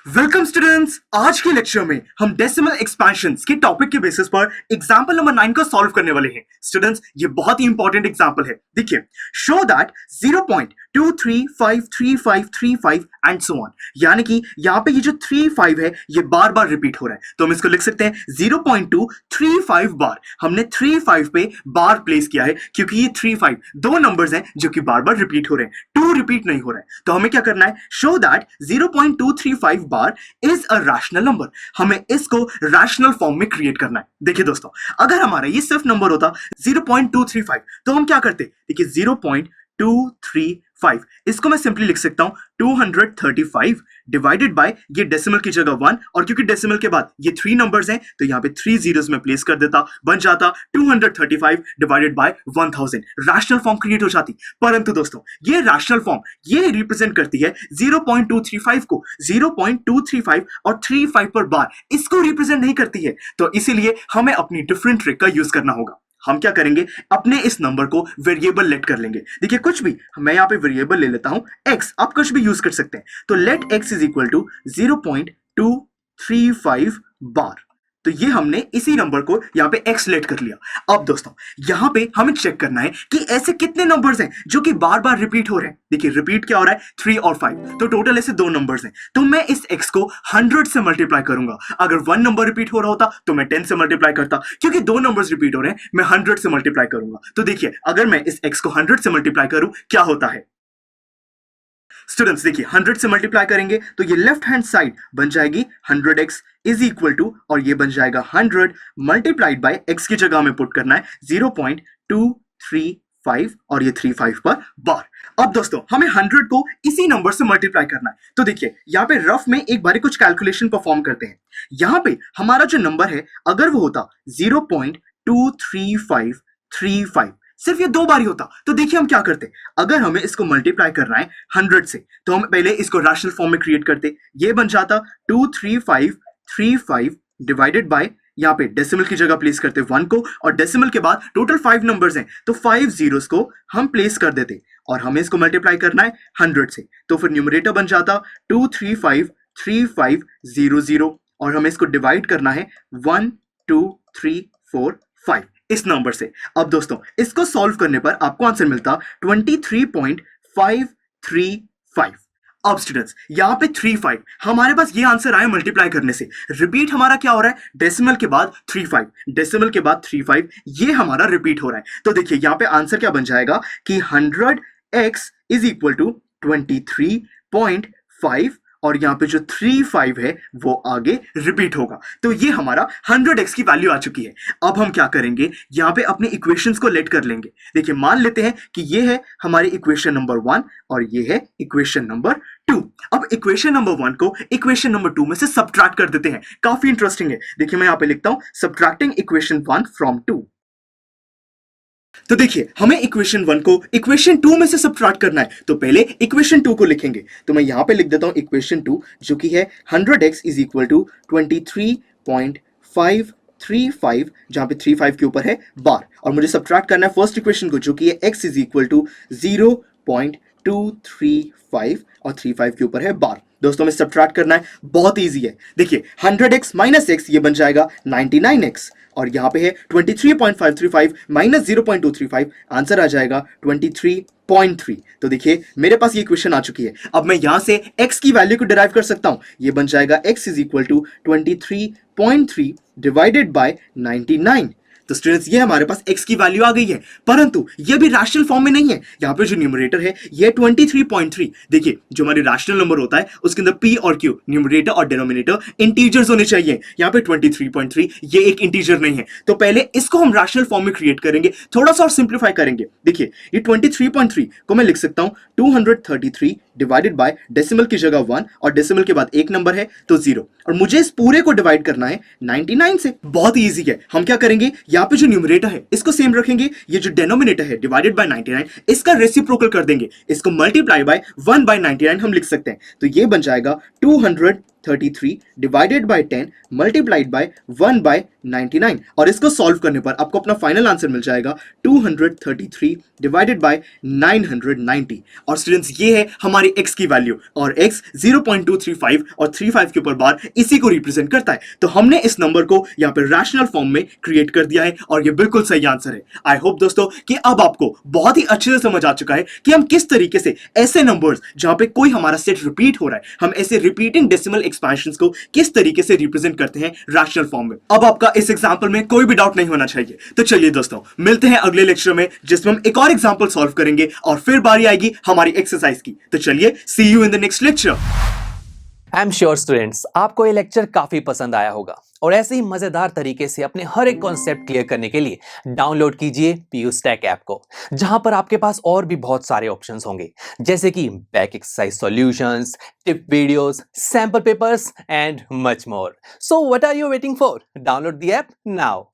Welcome students. आज के lecture में हम डेसिमल एक्सपेंशंस के टॉपिक के बेसिस पर एग्जांपल नंबर 9 को सॉल्व करने वाले हैं। स्टूडेंट्स, ये बहुत ही इंपॉर्टेंट एग्जांपल है। देखिए, show that 0.23535535 and so on, यानी कि यहाँ पे ये जो 35 है ये बार बार रिपीट हो रहा है, तो हम इसको लिख सकते हैं 0.235 बार। हमने 35 पे बार प्लेस किया है क्योंकि ये 35 दो नंबर्स हैं जो कि बार बार रिपीट हो रहे हैं, 2 रिपीट नहीं हो रहा है। तो हमें क्या करना है, show that 0.235 bar is a rational number. हमें इसको रैशनल फॉर्म में क्रिएट करना है। देखिए दोस्तों, अगर हमारा ये सिर्फ नंबर होता 0.235 तो हम क्या करते, देखिए 0.235 इसको मैं सिंपली लिख सकता हूं 235 डिवाइडेड बाय ये डेसिमल की जगह 1, और क्योंकि डेसिमल के बाद ये 3 नंबर्स हैं तो यहां पे 3 जीरोस में प्लेस कर देता, बन जाता 235 divided by 1000। Rational form create हो जाती। परंतु दोस्तों, ये रैशनल फॉर्म ये रिप्रेजेंट करती है 0.235 को, 0.235 और 35 पर बार इसको रिप्रेजेंट नहीं करती है। तो इसीलिए हमें अपनी डिफरेंट ट्रिक का यूज करना होगा। हम क्या करेंगे, अपने इस नंबर को वेरिएबल लेट कर लेंगे। देखिए, कुछ भी मैं यहां पे वेरिएबल ले लेता हूं x, आप कुछ भी यूज कर सकते हैं। तो let x is equal to 0.235 bar. तो ये हमने इसी नंबर को यहाँ पे x लेट कर लिया। अब दोस्तों, यहाँ पे हमें चेक करना है कि ऐसे कितने नंबर्स हैं जो कि बार बार रिपीट हो रहे हैं। देखिए, रिपीट क्या हो रहा है, 3 और 5, तो टोटल ऐसे 2 नंबर्स हैं। तो मैं इस x को 100 से मल्टीप्लाई करूंगा। अगर 1 नंबर रिपीट हो रहा होता तो मैं 10 से मल्टीप्लाई करता, क्योंकि 2 नंबर्स रिपीट हो रहे हैं, मैं 100 से मल्टीप्लाई करूंगा। तो देखिए, अगर मैं इस x को 100 से मल्टीप्लाई करूं, क्या होता है स्टूडेंट्स। देखिए, 100 से मल्टीप्लाई करेंगे तो ये लेफ्ट हैंड साइड बन जाएगी 100x इज इक्वल टू, और ये बन जाएगा 100 मल्टीप्लाइड बाय x की जगह में पुट करना है 0.235 और ये 35 पर बार। अब दोस्तों, हमें 100 को इसी नंबर से मल्टीप्लाई करना है। तो देखिए, यहाँ पे रफ में एक बारी कुछ कैलकुलेशन परफॉर्म करते हैं। यहाँ पे हमारा जो नंबर है, अगर वो होता 0.23535, सिर्फ ये 2 बार ही होता, तो देखिए हम क्या करते, अगर हमें इसको मल्टीप्लाई करना है 100 से तो हम पहले इसको रैशनल फॉर्म में क्रिएट करते। ये बन जाता 23535 डिवाइडेड बाय, यहाँ पे डेसिमल की जगह प्लेस करते 1 को, और डेसिमल के बाद टोटल 5 नंबर्स हैं तो 5 जीरोस को हम प्लेस कर देते, और हमें इसको मल्टीप्लाई करना है 100 से। तो फिर न्यूमरेटर बन जाता 2353500, और हमें इसको डिवाइड करना है 1 2 3 4 5 इस नंबर से। अब दोस्तों, इसको सॉल्व करने पर आपको आंसर मिलता 23.535। अब स्टूडेंट्स, यहां पे 35 हमारे पास ये आंसर आया मल्टीप्लाई करने से। रिपीट हमारा क्या हो रहा है, डेसिमल के बाद 35, डेसिमल के बाद 35, ये हमारा रिपीट हो रहा है। तो देखिए, यहां पे आंसर क्या बन जाएगा कि 100x इज इक्वल टू 23.5, और यहाँ पे जो 35 है वो आगे रिपीट होगा। तो ये हमारा 100x की वैल्यू आ चुकी है। अब हम क्या करेंगे, यहाँ पे अपने इक्वेशंस को लेट कर लेंगे। देखिए, मान लेते हैं कि ये है हमारी इक्वेशन नंबर 1 और ये है इक्वेशन नंबर 2। अब इक्वेशन नंबर 1 को इक्वेशन नंबर 2 में से सब्ट्रैक्ट कर देते हैं। काफी इंटरेस्टिंग है। देखिए, मैं यहाँ पे लिखता हूं सब्ट्रैक्टिंग इक्वेशन 1 फ्रॉम 2। तो देखिए, हमें इक्वेशन 1 को इक्वेशन 2 में से सब्ट्रैक्ट करना है, तो पहले इक्वेशन 2 को लिखेंगे। तो मैं यहां पे लिख देता हूं इक्वेशन 2, जो कि है 100x इज इक्वल टू 23.535, जहां पे 35 के ऊपर है बार, और मुझे सब्ट्रैक्ट करना है फर्स्ट इक्वेशन को, जो कि है x इज इक्वल टू 0.235 और 35 के ऊपर है बार। दोस्तों, में सब्ट्रैक्ट करना है, बहुत इजी है। देखिए, 100x माइनस x ये बन जाएगा 99x, और यहां पे है 23.535 माइनस 0.235, आंसर आ जाएगा 23.3। तो देखिए, मेरे पास ये इक्वेशन आ चुकी है। अब मैं यहां से x की वैल्यू को डिराइव कर सकता हूं। ये बन जाएगा x is equal to 23.3 divided by 99। तो स्टूडेंट्स, ये हमारे पास x की वैल्यू आ गई है, परंतु ये भी रैशनल फॉर्म में नहीं है। यहाँ पे जो न्यूमरेटर है ये 23.3। देखिए, जो हमारे रैशनल नंबर होता है उसके अंदर p और q, न्यूमरेटर और डिनोमिनेटर इंटीजर्स होने चाहिए। यहाँ पे 23.3 ये एक इंटीजर नहीं है, तो पहले इसको हम रैशनल फॉर्म में क्रिएट करेंगे, थोड़ा सा और सिंप्लीफाई करेंगे। देखिए, ये 23.3 को मैं लिख सकता हूं 233 डिवाइडेड बाय डेसिमल की जगह 1, और डेसिमल के बाद एक नंबर है तो 0, और मुझे इस पूरे को डिवाइड करना है 99 से। बहुत इजी है। हम क्या करेंगे, यहाँ पे जो न्यूमरेटर है इसको सेम रखेंगे, ये जो डिनोमिनेटर है डिवाइडेड बाय 99 इसका रेसिप्रोकल कर देंगे, इसको मल्टीप्लाई बाय 1 बाय 99 हम लिख सकते हैं। तो ये बन जाएगा 233 divided by 10 multiplied by 1 by 99 और इसको सॉल्व करने पर आपको अपना फाइनल आंसर मिल जाएगा 233 डिवाइडेड बाय 990। और स्टूडेंट्स ये है हमारी x की वैल्यू और x 0.235 और 35 के ऊपर बार इसी को रिप्रेजेंट करता है। तो हमने इस नंबर को यहाँ पे रैशनल फॉर्म में क्रिएट कर दिया है और ये बिल्कुल सही आंसर है। आई होप दोस्तों कि अब आपको बहुत ही अच्छे से समझ आ चुका है कि हम किस तरीके से ऐसे नंबर्स जहां पे कोई हमारा सेट रिपीट हो रहा है, हम ऐसे रिपीटिंग डेसिमल एक्सपेंशंस को किस तरीके से रिप्रेजेंट करते हैं रैशनल फॉर्म में। अब आपका इस एग्जांपल में कोई भी डाउट नहीं होना चाहिए। तो चलिए दोस्तों मिलते हैं अगले लेक्चर में जिसमें हम एक और एग्जांपल सॉल्व करेंगे और फिर बारी आएगी हमारी एक्सरसाइज की। तो चलिए see you in the next lecture. I am sure students आपको ये लेक्चर काफी पसंद आया होगा और ऐसे ही मजेदार तरीके से अपने हर एक कॉन्सेप्ट क्लियर करने के लिए डाउनलोड कीजिए PUSTACK ऐप को, जहां पर आपके पास और भी बहुत सारे ऑप्शंस होंगे जैसे कि back exercise solutions, tip videos, sample papers and much more. So what are you waiting for? Download the app now.